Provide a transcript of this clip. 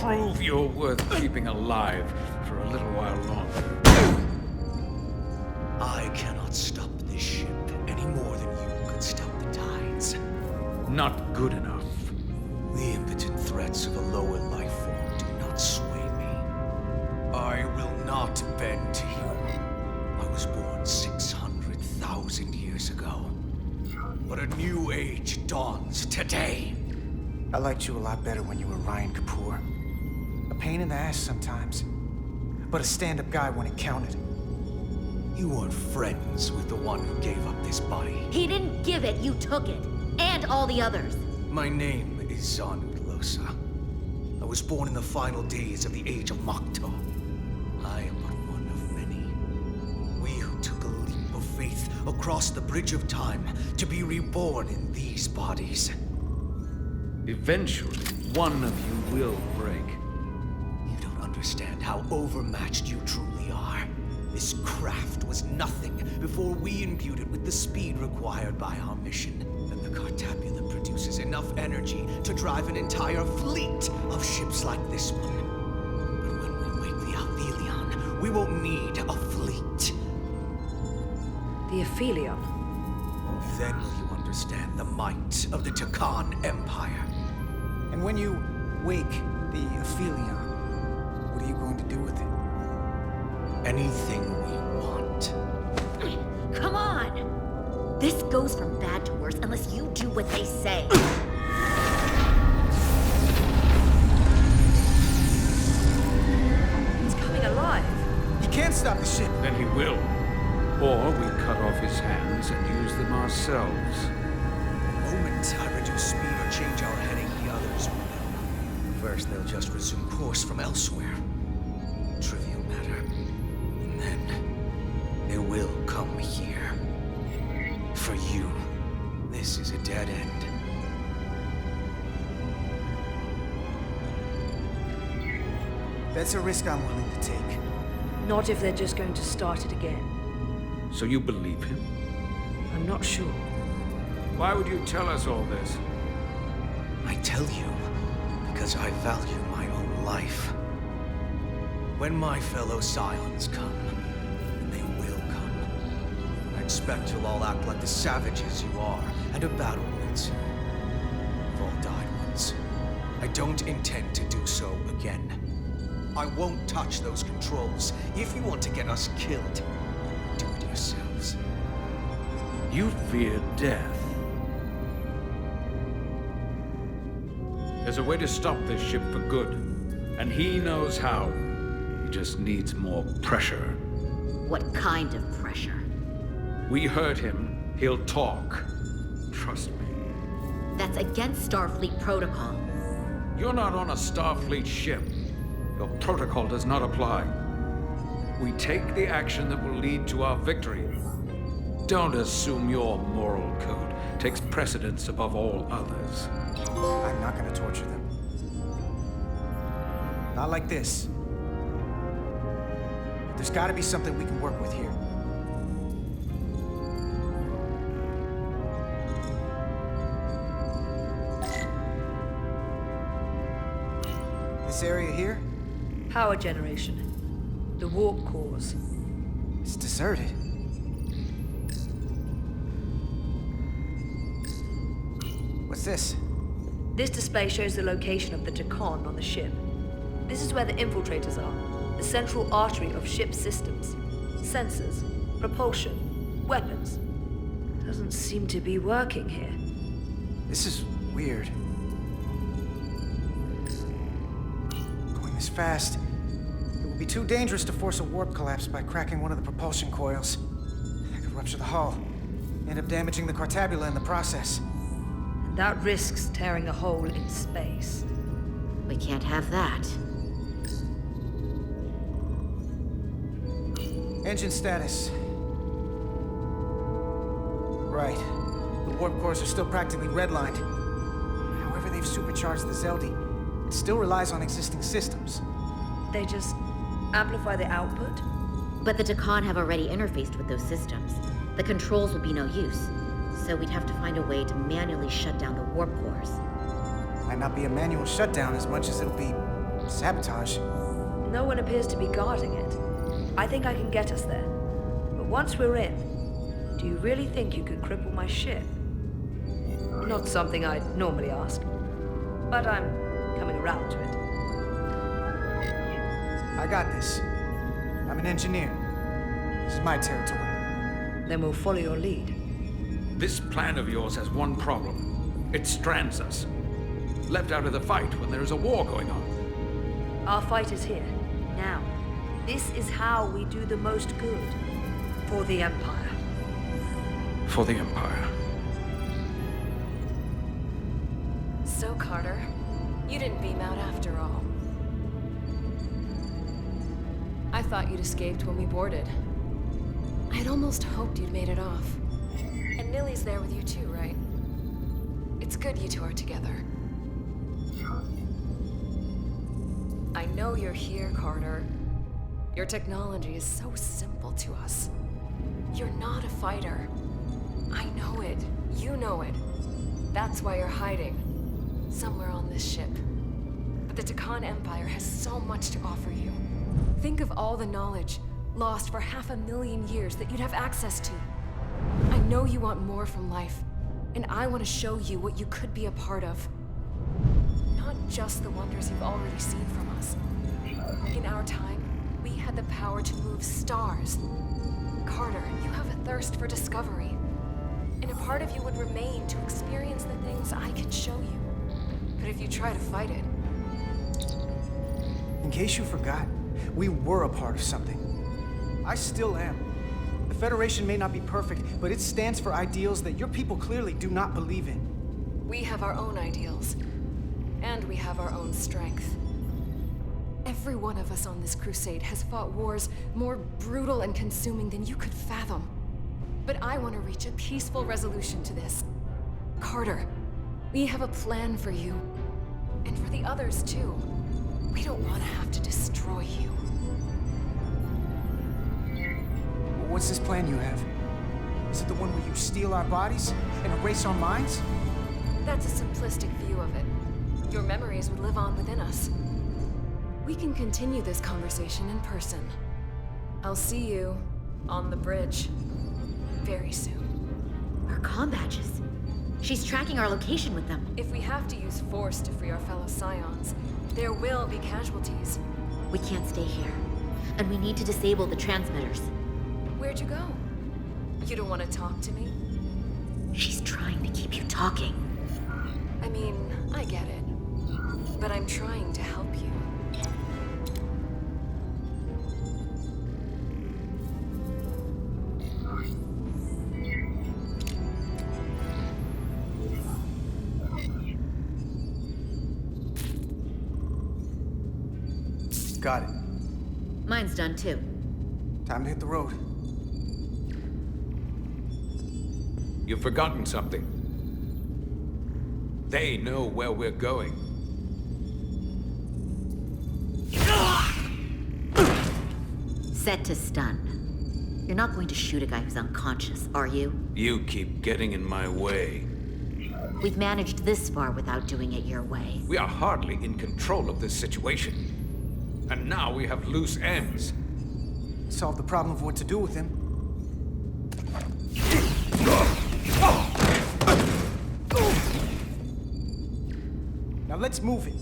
prove you're worth keeping alive for a little while longer. I cannot stop this ship any more than you could stop the tides. Not good enough. The impotent threats of a lower life form do not sway me. I will not bend to you. I was born 600,000 years ago. But a new age dawns today. I liked you a lot better when you were Ryan Kapoor. A pain in the ass sometimes, but a stand-up guy when it counted. You weren't friends with the one who gave up this body. He didn't give it, you took it. And all the others. My name is Zanud Losa. I was born in the final days of the Age of Makto. I am but one of many. We who took a leap of faith across the bridge of time to be reborn in these bodies. Eventually, one of you will break. You don't understand how overmatched you truly are. This craft was nothing before we imbued it with the speed required by our mission. And the Cartabula produces enough energy to drive an entire fleet of ships like this one. But when we wake the Aphelion, we won't need a fleet. The Aphelion? Then will you understand the might of the Takan Empire. And when you wake the Aphelion, what are you going to do with it? Anything we want. Come on! This goes from bad to worse unless you do what they say. He's coming alive. You can't stop the ship. Then he will. Or we cut off his hands and use them ourselves. The moment I reduce speed or change our heading, the others will know. First, they'll just resume course from elsewhere. Trivial matter. And then, they will come here. For you, this is a dead end. That's a risk I'm willing to take. Not if they're just going to start it again. So you believe him? I'm not sure. Why would you tell us all this? I tell you, because I value my own life. When my fellow Scions come, and they will come, I expect you'll all act like the savages you are, and a battle wounds. You've all died once. I don't intend to do so again. I won't touch those controls. If you want to get us killed, do it yourselves. You fear death. There's a way to stop this ship for good, and he knows how. He just needs more pressure. What kind of pressure? We heard him. He'll talk. Trust me. That's against Starfleet protocol. You're not on a Starfleet ship. Your protocol does not apply. We take the action that will lead to our victory. Don't assume your moral code takes precedence above all others. I'm not gonna torture them. Not like this. There's gotta be something we can work with here. This area here? Power generation. The warp cores. It's deserted. What's this? This display shows the location of the Takan on the ship. This is where the infiltrators are, the central artery of ship systems. Sensors, propulsion, weapons. Doesn't seem to be working here. This is weird. Going this fast, it would be too dangerous to force a warp collapse by cracking one of the propulsion coils. I could rupture the hull, end up damaging the Cartabula in the process. That risks tearing a hole in space. We can't have that. Engine status. Right. The warp cores are still practically redlined. However they've supercharged the Zeldi, it still relies on existing systems. They just amplify the output? But the Takan have already interfaced with those systems. The controls will be no use. So we'd have to find a way to manually shut down the warp cores. Might not be a manual shutdown as much as it'll be Sabotage? No one appears to be guarding it. I think I can get us there. But once we're in, do you really think you could cripple my ship? Not something I'd normally ask, but I'm coming around to it. I got this. I'm an engineer. This is my territory. Then we'll follow your lead. This plan of yours has one problem. It strands us. Left out of the fight when there is a war going on. Our fight is here, now. This is how we do the most good. For the Empire. For the Empire. So, Carter, you didn't beam out after all. I thought you'd escaped when we boarded. I had almost hoped you'd made it off. And Millie's there with you too, right? It's good you two are together. I know you're here, Carter. Your technology is so simple to us. You're not a fighter. I know it. You know it. That's why you're hiding. Somewhere on this ship. But the Takan Empire has so much to offer you. Think of all the knowledge lost for 500,000 years that you'd have access to. I know you want more from life, and I want to show you what you could be a part of. Not just the wonders you've already seen from us. In our time, we had the power to move stars. Carter, you have a thirst for discovery. And a part of you would remain to experience the things I can show you. But if you try to fight it... In case you forgot, we were a part of something. I still am. The Federation may not be perfect, but it stands for ideals that your people clearly do not believe in. We have our own ideals. And we have our own strength. Every one of us on this crusade has fought wars more brutal and consuming than you could fathom. But I want to reach a peaceful resolution to this. Carter, we have a plan for you. And for the others, too. We don't want to have to destroy you. What's this plan you have? Is it the one where you steal our bodies and erase our minds? That's a simplistic view of it. Your memories would live on within us. We can continue this conversation in person. I'll see you on the bridge very soon. Our comm badges. She's tracking our location with them. If we have to use force to free our fellow Scions, there will be casualties. We can't stay here. And we need to disable the transmitters. Where'd you go? You don't want to talk to me? She's trying to keep you talking. I mean, I get it. But I'm trying to help you. Got it. Mine's done too. Time to hit the road. You've forgotten something. They know where we're going. Set to stun. You're not going to shoot a guy who's unconscious, are you? You keep getting in my way. We've managed this far without doing it your way. We are hardly in control of this situation. And now we have loose ends. Solve the problem of what to do with him. Now let's move it.